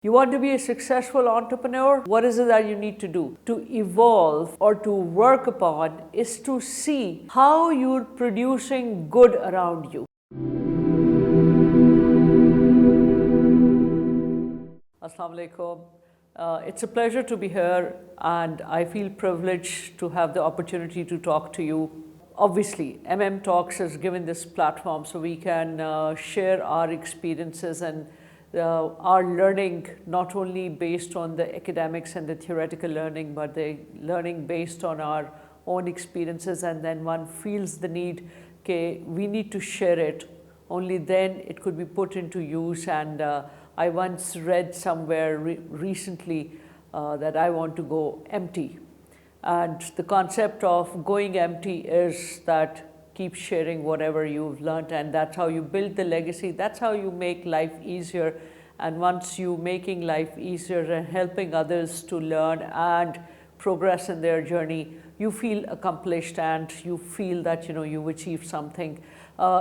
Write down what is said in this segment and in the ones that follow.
You want to be a successful entrepreneur? What is it that you need to do? To evolve or to work upon is to see how you're producing good around you. Assalamu alaikum. It's a pleasure to be here, and I feel privileged to have the opportunity to talk to you. Obviously, Talks has given this platform so we can share our experiences and our learning, not only based on the academics and the theoretical learning, but the learning based on our own experiences, and then one feels the need, okay, we need to share it. Only then it could be put into use. And I once read somewhere recently that I want to go empty. And the concept of going empty is that keep sharing whatever you've learned, and that's how you build the legacy. That's how you make life easier. And once you making life easier and helping others to learn and progress in their journey, you feel accomplished and you feel that you've achieved something.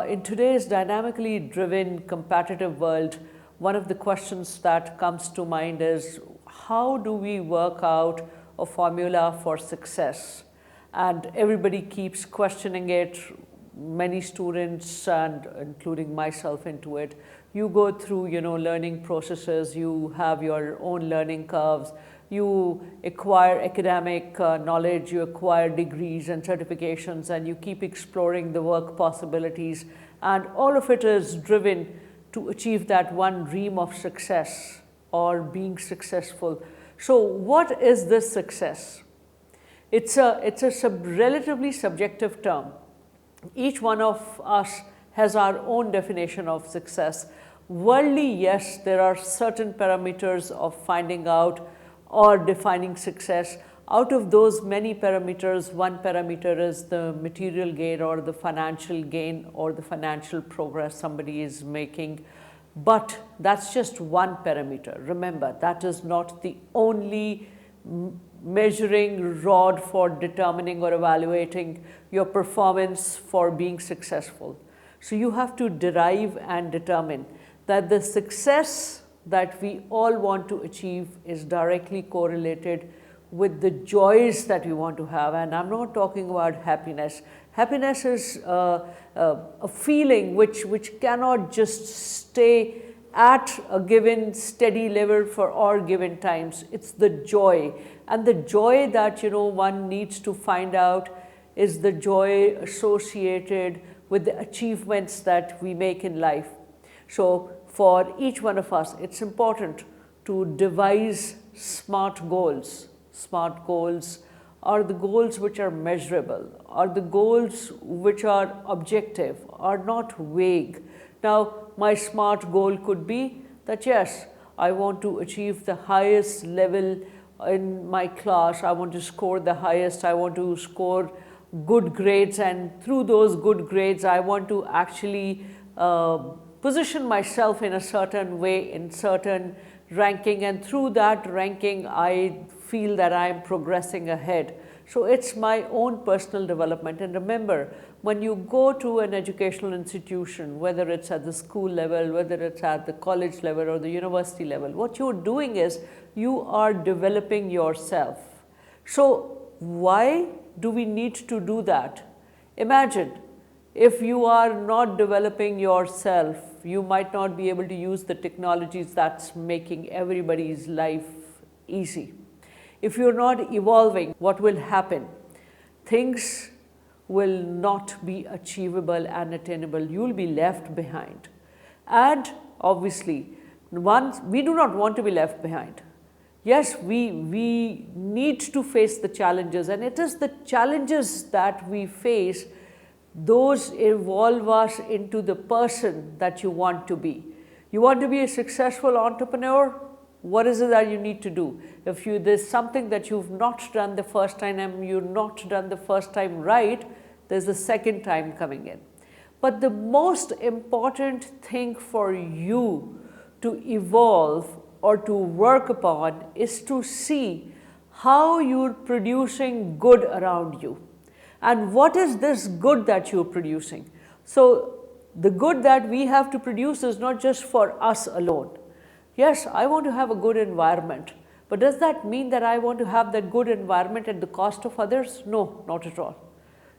In today's dynamically driven competitive world, one of the questions that comes to mind is, how do we work out a formula for success? And everybody keeps questioning it. Many students, and including myself into it, you go through learning processes, you have your own learning curves, you acquire academic knowledge, you acquire degrees and certifications, and you keep exploring the work possibilities, and all of it is driven to achieve that one dream of success or being successful. So what is this success? It's a relatively subjective term. Each one of us has our own definition of success. Worldly, yes, there are certain parameters of finding out or defining success. Out of those many parameters, one parameter is the material gain or the financial gain or the financial progress somebody is making. But that's just one parameter. Remember, that is not the only measuring rod for determining or evaluating your performance for being successful. So you have to derive and determine that the success that we all want to achieve is directly correlated with the joys that we want to have. And I'm not talking about happiness. Happiness is a feeling which cannot just stay at a given steady level for all given times. It's the joy. And the joy that one needs to find out is the joy associated with the achievements that we make in life. So for each one of us, it's important to devise SMART goals. SMART goals are the goals which are measurable, are the goals which are objective, are not vague. Now, my SMART goal could be that yes, I want to achieve the highest level in my class, I want to score the highest, I want to score good grades, and through those good grades I want to actually position myself in a certain way, in certain ranking, and through that ranking I feel that I am progressing ahead. So it's my own personal development. And remember, when you go to an educational institution, whether it's at the school level, whether it's at the college level or the university level, what you're doing is you are developing yourself. So why do we need to do that? Imagine if you are not developing yourself, you might not be able to use the technologies that's making everybody's life easy. If you're not evolving, what will happen? Things will not be achievable and attainable. You'll be left behind. And obviously, we do not want to be left behind. Yes, we need to face the challenges, and it is the challenges that we face, those evolve us into the person that you want to be. You want to be a successful entrepreneur? What is it that you need to do? If there's something that you've not done the first time and you've not done the first time right, there's the second time coming in. But the most important thing for you to evolve or to work upon is to see how you're producing good around you. And what is this good that you're producing? So the good that we have to produce is not just for us alone. Yes, I want to have a good environment, but does that mean that I want to have that good environment at the cost of others? No, not at all.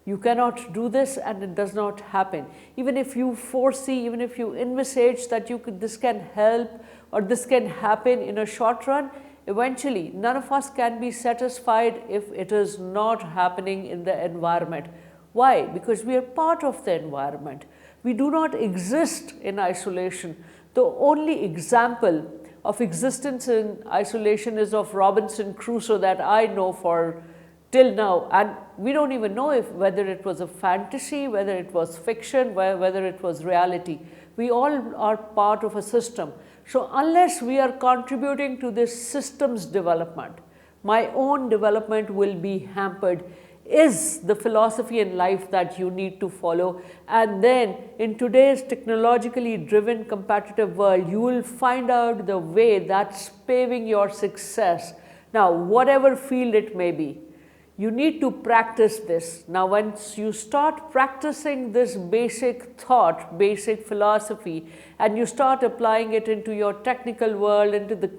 You cannot do this, and it does not happen. Even if you foresee, even if you envisage that this can help or this can happen in a short run, eventually none of us can be satisfied if it is not happening in the environment. Why? Because we are part of the environment. We do not exist in isolation. The only example of existence in isolation is of Robinson Crusoe that I know for till now, and we don't even know whether it was a fantasy, whether it was fiction, whether it was reality. We all are part of a system. So unless we are contributing to this system's development, my own development will be hampered, is the philosophy in life that you need to follow. And then in today's technologically driven competitive world, you will find out the way that's paving your success. Now, whatever field it may be, you need to practice this. Now, once you start practicing this basic thought, basic philosophy, and you start applying it into your technical world, into the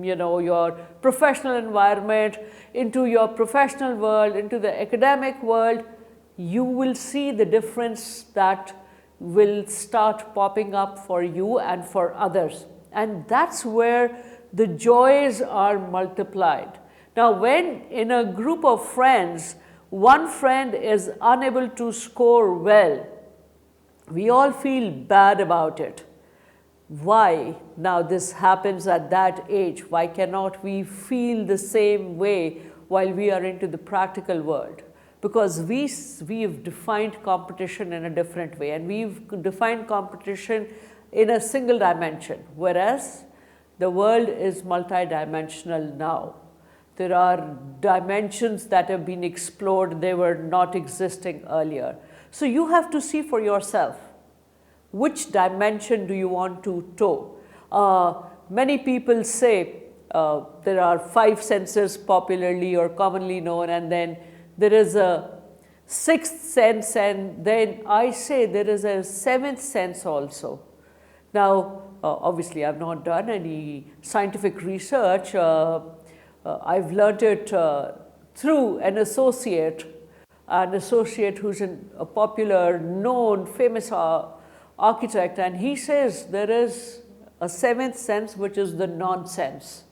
your professional environment, into your professional world, into the academic world, you will see the difference that will start popping up for you and for others. And that's where the joys are multiplied. Now, when in a group of friends, one friend is unable to score well, we all feel bad about it. Why now this happens at that age? Why cannot we feel the same way while we are into the practical world? Because we've defined competition in a different way, and we've defined competition in a single dimension, whereas the world is multidimensional now. There are dimensions that have been explored, they were not existing earlier. So you have to see for yourself, which dimension do you want to toe? Many people say there are 5 senses popularly or commonly known, and then there is a 6th sense, and then I say there is a 7th sense also. Now, obviously, I've not done any scientific research. I've learnt it through an associate who's a popular, known, famous architect, and he says there is a 7th sense, which is the nonsense.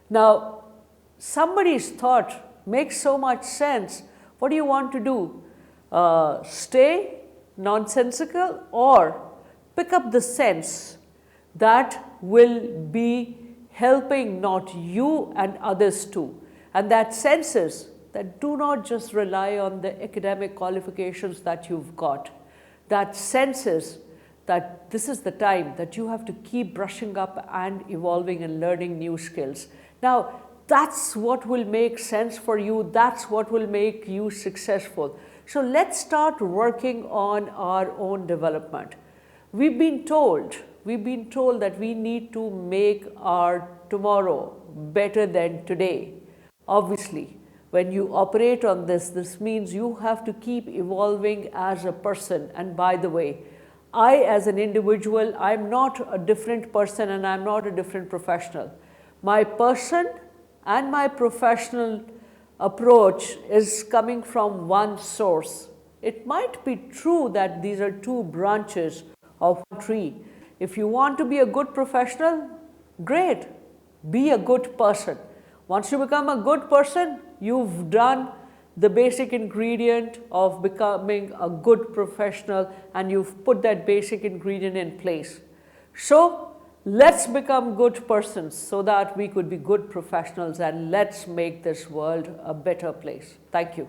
Now, somebody's thought makes so much sense. What do you want to do? Stay nonsensical, or pick up the sense that will be helping not you and others too. And that senses that do not just rely on the academic qualifications that you've got. That senses that this is the time that you have to keep brushing up and evolving and learning new skills. Now, that's what will make sense for you. That's what will make you successful. So let's start working on our own development. We've been told that we need to make our tomorrow better than today. Obviously, when you operate on this means you have to keep evolving as a person. And by the way, I as an individual, I'm not a different person and I'm not a different professional. My person and my professional approach is coming from one source. It might be true that these are 2 branches of one tree. If you want to be a good professional, great, be a good person. Once you become a good person, you've done the basic ingredient of becoming a good professional, and you've put that basic ingredient in place. So let's become good persons so that we could be good professionals, and let's make this world a better place. Thank you.